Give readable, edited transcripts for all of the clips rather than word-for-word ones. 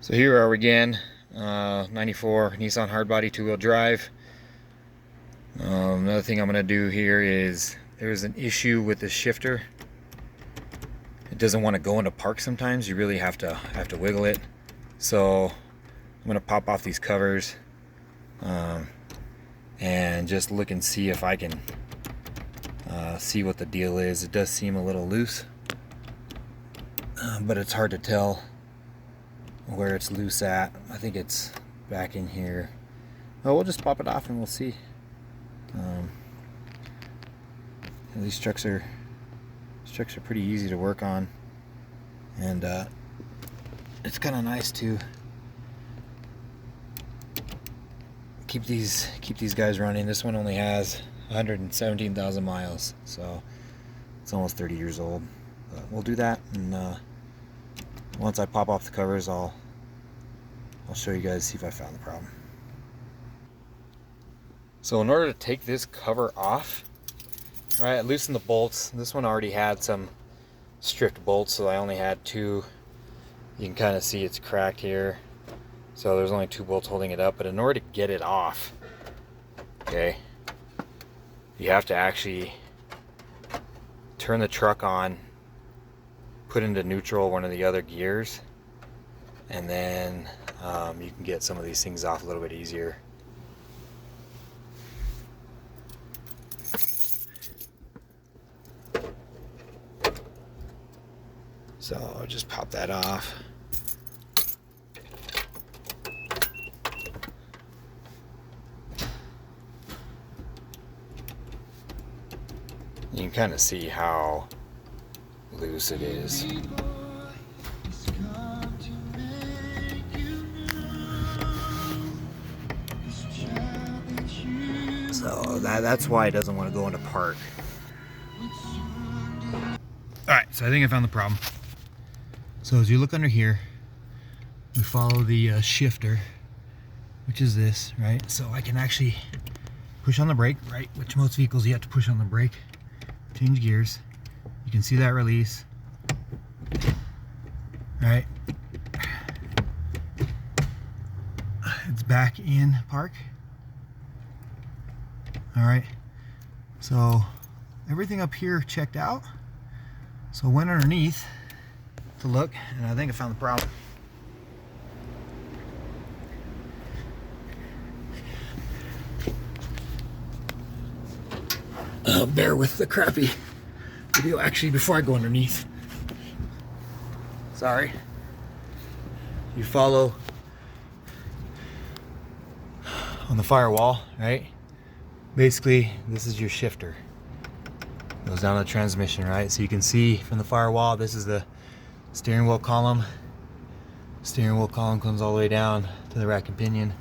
So here we are again, 94 Nissan Hardbody 2-wheel drive. Another thing I'm going to do here is there's an issue with the shifter. It doesn't want to go into park sometimes. You really have to wiggle it. So I'm going to pop off these covers and just look and see if I can see what the deal is. It does seem a little loose, but it's hard to tell where it's loose at. I think it's back in here. Oh, we'll just pop it off and we'll see. These trucks are pretty easy to work on, and it's kind of nice to keep these guys running. This one only has 117,000 miles, so it's almost 30 years old. But we'll do that, and once I pop off the covers, I'll show you guys, see if I found the problem. So in order to take this cover off, right, I loosened the bolts. This one already had some stripped bolts, so I only had two. You can kind of see it's cracked here. So there's only two bolts holding it up, but in order to get it off, okay, you have to actually turn the truck on, put into neutral one of the other gears, and then you can get some of these things off a little bit easier. So I'll just pop that off. You can kind of see how loose it is. So that's why it doesn't want to go into park. Alright, so I think I found the problem. So as you look under here, we follow the shifter, which is this, right? So I can actually push on the brake, right? Which most vehicles you have to push on the brake. Change gears. You can see that release, right? It's back in park. All right, so everything up here checked out. So I went underneath to look, and I think I found the problem. Bear with the crappy video actually before I go underneath. Sorry. You follow on the firewall, right? Basically, this is your shifter. Goes down to the transmission, right? So you can see from the firewall, this is the steering wheel column. Steering wheel column comes all the way down to the rack and pinion.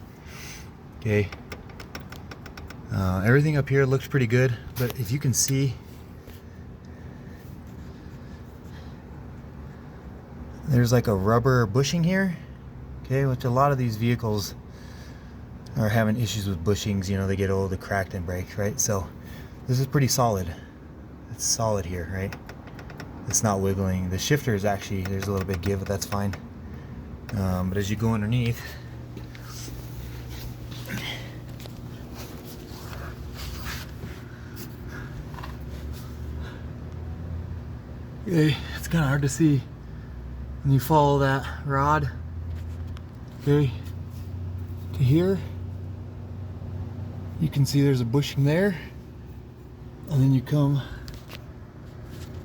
Okay. Everything up here looks pretty good, but if you can see, there's like a rubber bushing here, okay, which a lot of these vehicles are having issues with bushings. You know, they get old, they crack and break, right? So this is pretty solid. It's solid here, right? It's not wiggling. The shifter is actually, there's a little bit of give, but that's fine. But as you go underneath, okay, it's kind of hard to see when you follow that rod, okay, to here. You can see there's a bushing there, and then you come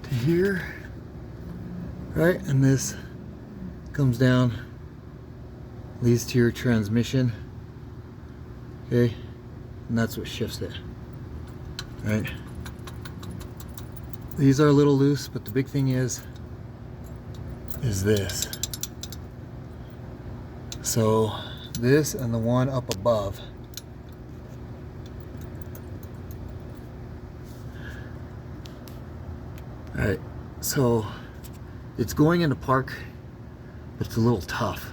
to here, right, and this comes down, leads to your transmission, okay, and that's what shifts it, right? These are a little loose, but the big thing is this. So this and the one up above. All right, so it's going into park, but it's a little tough.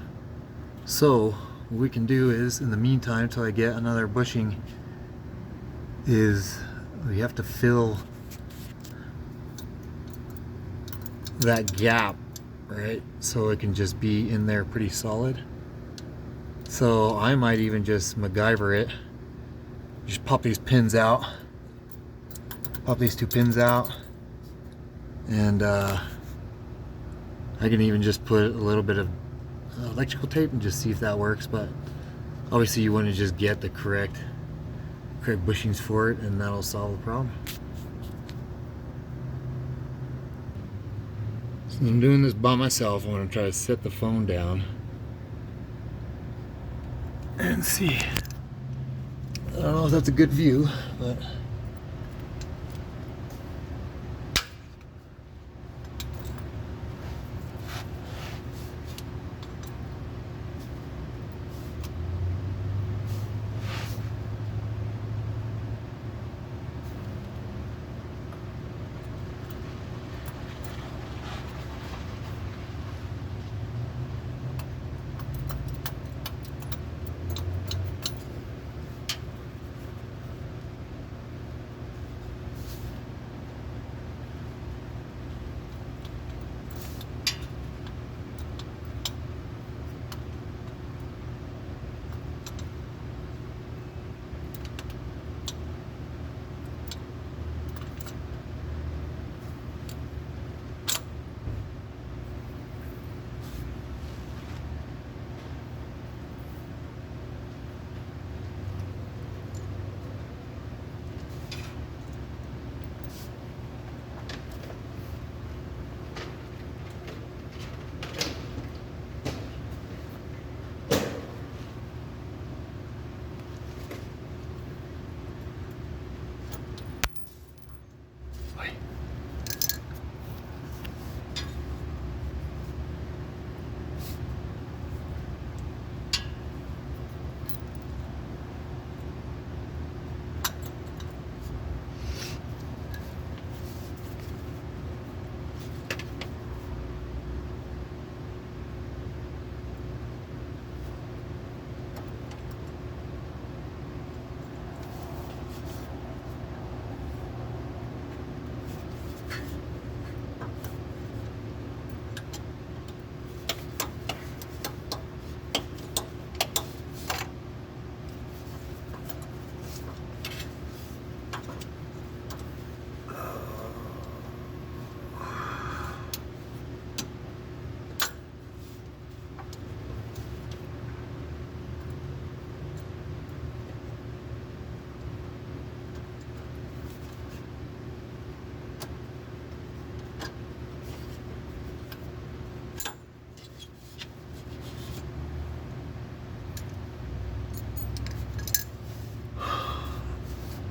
So what we can do is, in the meantime, until I get another bushing, is we have to fill that gap, right? So it can just be in there pretty solid. So I might even just MacGyver it. Just pop these pins out. Pop these two pins out. And I can even just put a little bit of electrical tape and just see if that works. But obviously you want to just get the correct bushings for it, and that'll solve the problem. So I'm doing this by myself. I'm going to try to set the phone down and see. I don't know if that's a good view, but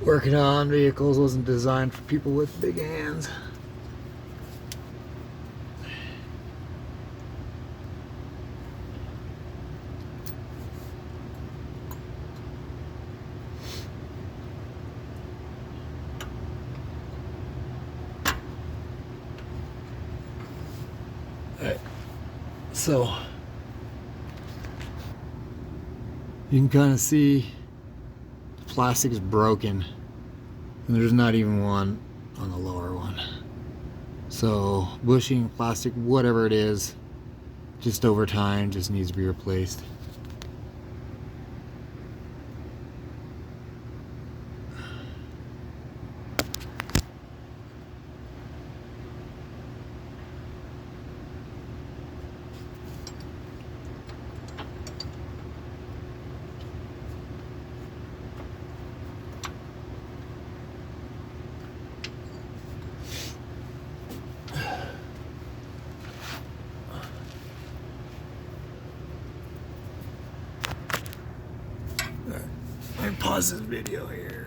working on vehicles wasn't designed for people with big hands. Alright, so you can kind of see the plastic is broken, and there's not even one on the lower one. So bushing, plastic, whatever it is, just over time just needs to be replaced. Let me pause this video here.